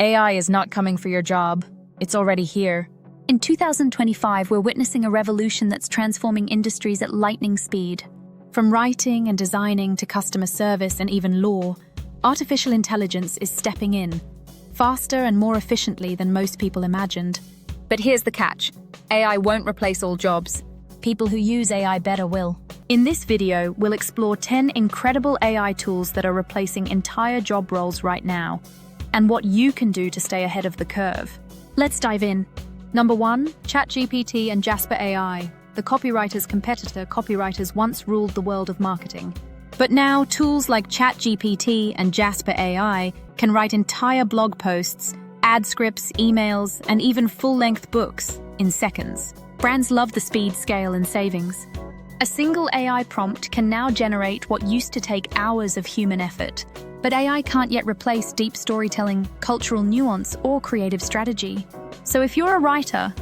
AI is not coming for your job. It's already here. In 2025, we're witnessing a revolution that's transforming industries at lightning speed. From writing and designing to customer service and even law, artificial intelligence is stepping in, faster and more efficiently than most people imagined. But here's the catch. AI won't replace all jobs. People who use AI better will. In this video, we'll explore 10 incredible AI tools that are replacing entire job roles right now, and what you can do to stay ahead of the curve. Let's dive in. Number 1, ChatGPT and Jasper AI. The copywriter's competitor, copywriters once ruled the world of marketing. But now, tools like ChatGPT and Jasper AI can write entire blog posts, ad scripts, emails, and even full-length books in seconds. Brands love the speed, scale, and savings. A single AI prompt can now generate what used to take hours of human effort. But AI can't yet replace deep storytelling, cultural nuance, or creative strategy. So if you're a writer,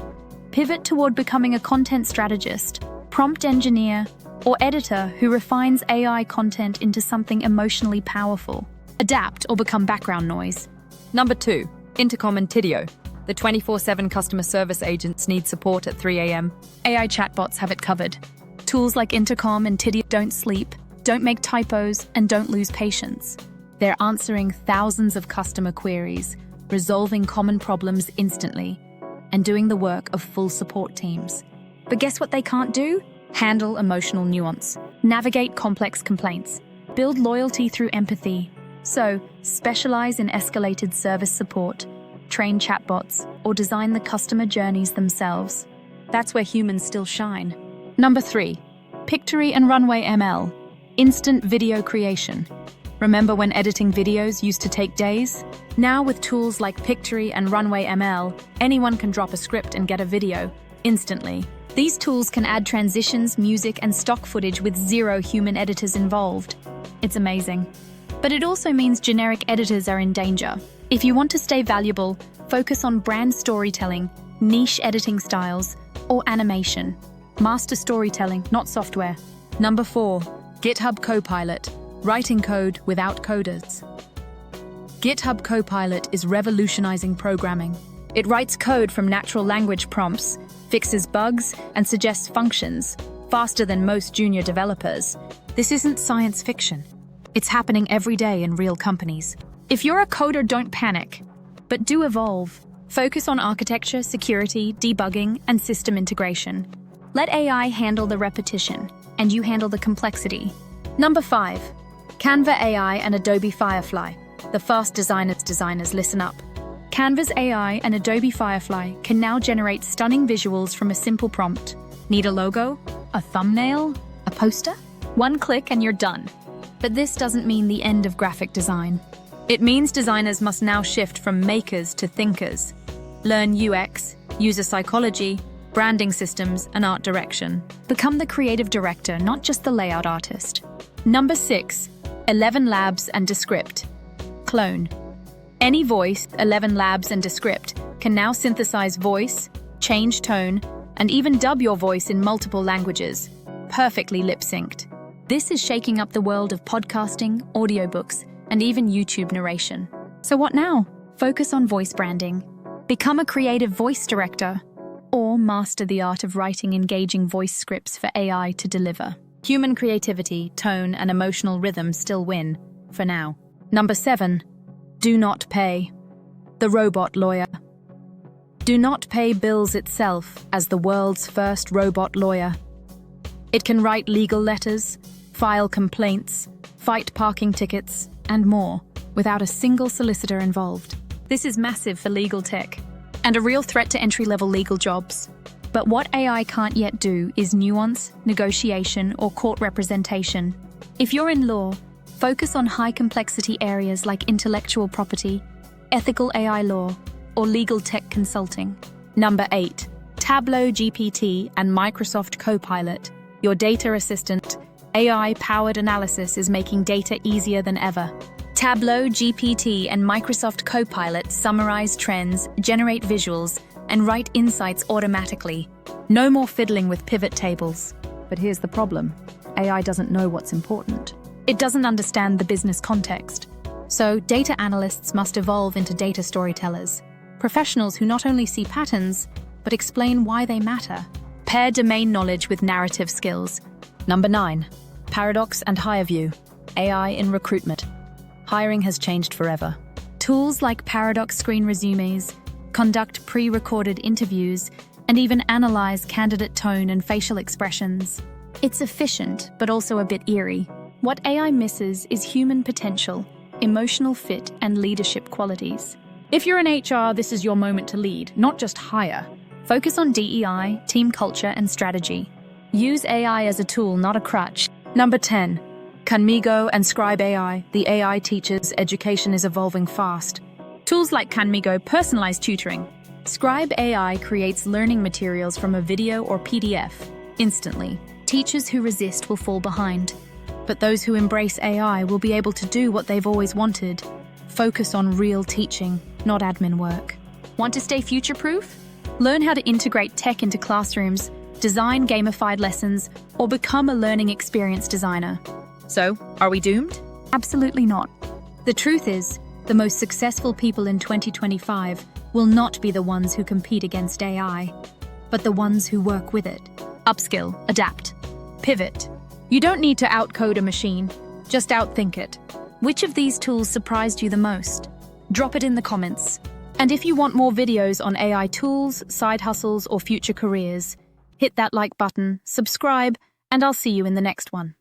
pivot toward becoming a content strategist, prompt engineer, or editor who refines AI content into something emotionally powerful. Adapt or become background noise. Number 2, Intercom and Tidio. The 24/7 customer service agents need support at 3 a.m. AI chatbots have it covered. Tools like Intercom and Tidio don't sleep, don't make typos, and don't lose patience. They're answering thousands of customer queries, resolving common problems instantly, and doing the work of full support teams. But guess what they can't do? Handle emotional nuance, navigate complex complaints, build loyalty through empathy. So, specialize in escalated service support, train chatbots, or design the customer journeys themselves. That's where humans still shine. Number 3, Pictory and Runway ML. Instant video creation. Remember when editing videos used to take days? Now with tools like Pictory and Runway ML, anyone can drop a script and get a video instantly. These tools can add transitions, music, and stock footage with zero human editors involved. It's amazing. But it also means generic editors are in danger. If you want to stay valuable, focus on brand storytelling, niche editing styles, or animation. Master storytelling, not software. Number 4, GitHub Copilot. Writing code without coders. GitHub Copilot is revolutionizing programming. It writes code from natural language prompts, fixes bugs, and suggests functions faster than most junior developers. This isn't science fiction. It's happening every day in real companies. If you're a coder, don't panic, but do evolve. Focus on architecture, security, debugging, and system integration. Let AI handle the repetition, and you handle the complexity. Number 5, Canva AI and Adobe Firefly. The fast designers, listen up. Canva's AI and Adobe Firefly can now generate stunning visuals from a simple prompt. Need a logo? A thumbnail? A poster? One click and you're done. But this doesn't mean the end of graphic design. It means designers must now shift from makers to thinkers. Learn UX, user psychology, branding systems, and art direction. Become the creative director, not just the layout artist. Number 6, 11 Labs and Descript. Clone. Any voice, 11 Labs and Descript can now synthesize voice, change tone, and even dub your voice in multiple languages, perfectly lip-synced. This is shaking up the world of podcasting, audiobooks, and even YouTube narration. So what now? Focus on voice branding. Become a creative voice director, or master the art of writing engaging voice scripts for AI to deliver. Human creativity, tone, and emotional rhythm still win, for now. Number 7, Do Not Pay. The robot lawyer. Do Not Pay bills itself as the world's first robot lawyer. It can write legal letters, file complaints, fight parking tickets, and more, without a single solicitor involved. This is massive for legal tech, and a real threat to entry-level legal jobs. But what AI can't yet do is nuance, negotiation, or court representation. If you're in law, focus on high-complexity areas like intellectual property, ethical AI law, or legal tech consulting. Number 8, Tableau GPT and Microsoft Copilot. Your data assistant, AI-powered analysis is making data easier than ever. Tableau GPT and Microsoft Copilot summarize trends, generate visuals, and write insights automatically. No more fiddling with pivot tables. But here's the problem. AI doesn't know what's important. It doesn't understand the business context. So, data analysts must evolve into data storytellers, professionals who not only see patterns, but explain why they matter. Pair domain knowledge with narrative skills. Number 9. Paradox and HireView. AI in recruitment. Hiring has changed forever. Tools like Paradox screen resumes, conduct pre-recorded interviews, and even analyze candidate tone and facial expressions. It's efficient, but also a bit eerie. What AI misses is human potential, emotional fit, and leadership qualities. If you're in HR, this is your moment to lead, not just hire. Focus on DEI, team culture, and strategy. Use AI as a tool, not a crutch. Number 10. Canmigo and Scribe AI. The AI teacher's education is evolving fast. Tools like Canmigo personalize tutoring. Scribe AI creates learning materials from a video or PDF instantly. Teachers who resist will fall behind. But those who embrace AI will be able to do what they've always wanted. Focus on real teaching, not admin work. Want to stay future-proof? Learn how to integrate tech into classrooms, design gamified lessons, or become a learning experience designer. So, are we doomed? Absolutely not. The truth is, the most successful people in 2025 will not be the ones who compete against AI, but the ones who work with it. Upskill, adapt, pivot. You don't need to outcode a machine, just outthink it. Which of these tools surprised you the most? Drop it in the comments. And if you want more videos on AI tools, side hustles, or future careers, hit that like button, subscribe, and I'll see you in the next one.